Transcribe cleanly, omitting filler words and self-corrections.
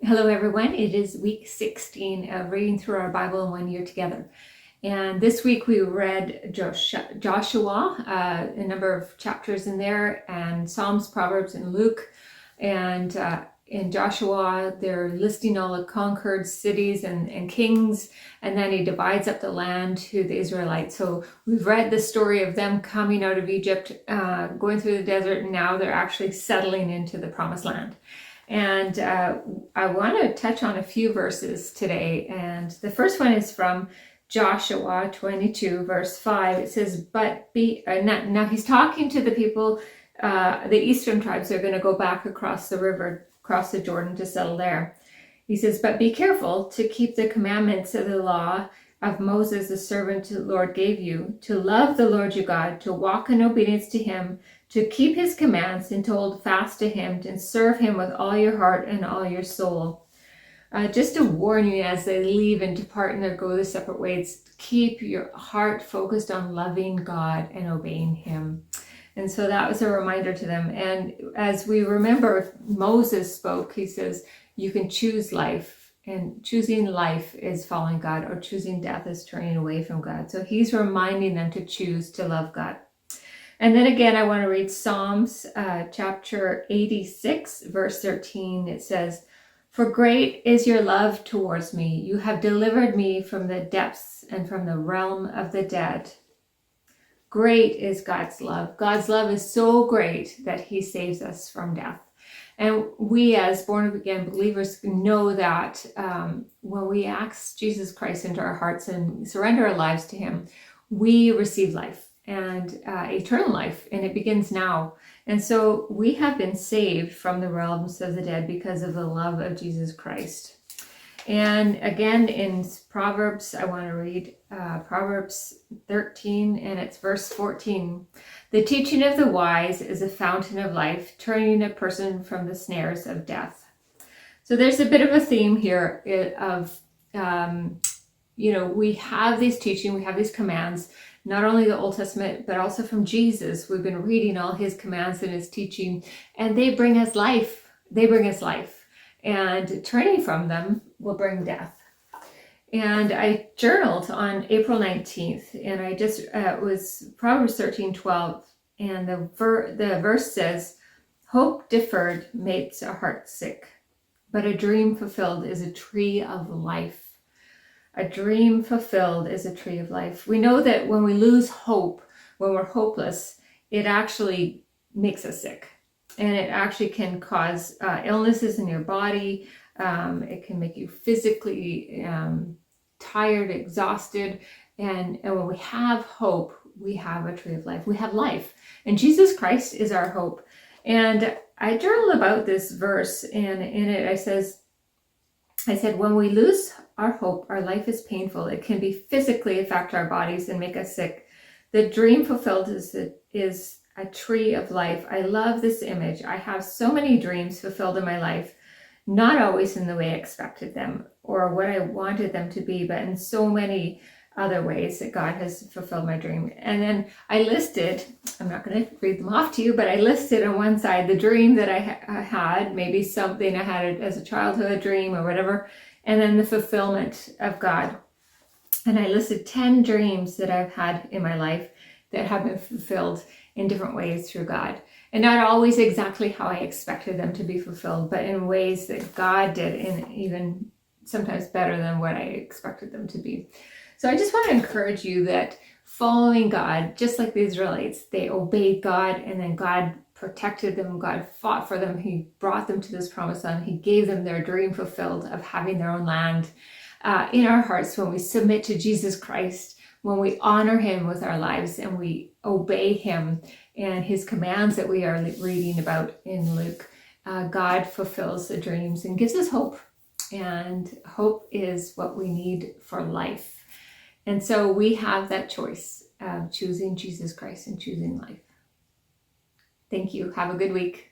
Hello everyone, it is week 16 of reading through our Bible in 1 year together. And this week we read Joshua, a number of chapters in there, and Psalms, Proverbs, and Luke. And in Joshua, they're listing all the conquered cities and kings, and then he divides up the land to the Israelites. So we've read the story of them coming out of Egypt, going through the desert, and now they're actually settling into the promised land. And I want to touch on a few verses today. And the first one is from Joshua 22, verse 5. It says, now he's talking to the people, the eastern tribes. They're going to go back across the river, across the Jordan to settle there. He says, but be careful to keep the commandments of the law of Moses, the servant the Lord gave you, to love the Lord your God, to walk in obedience to him, to keep his commands and to hold fast to him, and serve him with all your heart and all your soul. Just to warn you as they leave and depart and go their separate ways, keep your heart focused on loving God and obeying him. And so that was a reminder to them. And as we remember, Moses spoke, he says, you can choose life, and choosing life is following God, or choosing death is turning away from God. So he's reminding them to choose to love God. And then again, I want to read Psalms chapter 86, verse 13. It says, for great is your love towards me. You have delivered me from the depths and from the realm of the dead. Great is God's love. God's love is so great that he saves us from death. And we as born-again believers know that when we ask Jesus Christ into our hearts and surrender our lives to him, we receive life and eternal life, and it begins now. And so we have been saved from the realms of the dead because of the love of Jesus Christ. And again, in Proverbs, I want to read Proverbs 13, and it's verse 14. The teaching of the wise is a fountain of life, turning a person from the snares of death. So there's a bit of a theme here of, we have these teaching, we have these commands, not only the Old Testament, but also from Jesus. We've been reading all his commands and his teaching, and they bring us life. They bring us life. And turning from them will bring death. And I journaled on April 19th, and I just, it was Proverbs 13:12, and the verse says, hope deferred makes a heart sick, but a dream fulfilled is a tree of life. A dream fulfilled is a tree of life. We know that when we lose hope, when we're hopeless, it actually makes us sick. And it actually can cause illnesses in your body. It can make you physically tired, exhausted. And when we have hope, we have a tree of life. We have life. And Jesus Christ is our hope. And I journaled about this verse, and in it I said, when we lose our hope, our life is painful. It can be physically affect our bodies and make us sick. The dream fulfilled is a tree of life. I love this image. I have so many dreams fulfilled in my life, not always in the way I expected them or what I wanted them to be, but in so many other ways that God has fulfilled my dream. And then I listed, I'm not going to read them off to you, but I listed on one side the dream that I had, maybe something I had as a childhood dream or whatever, and then the fulfillment of God. And I listed 10 dreams that I've had in my life that have been fulfilled in different ways through God. And not always exactly how I expected them to be fulfilled, but in ways that God did, and even sometimes better than what I expected them to be. So I just want to encourage you that following God, just like the Israelites, they obeyed God, and then God protected them. God fought for them. He brought them to this promised land. He gave them their dream fulfilled of having their own land. In our hearts, when we submit to Jesus Christ, when we honor him with our lives and we obey him and his commands that we are reading about in Luke, God fulfills the dreams and gives us hope. And hope is what we need for life. And so we have that choice of choosing Jesus Christ and choosing life. Thank you. Have a good week.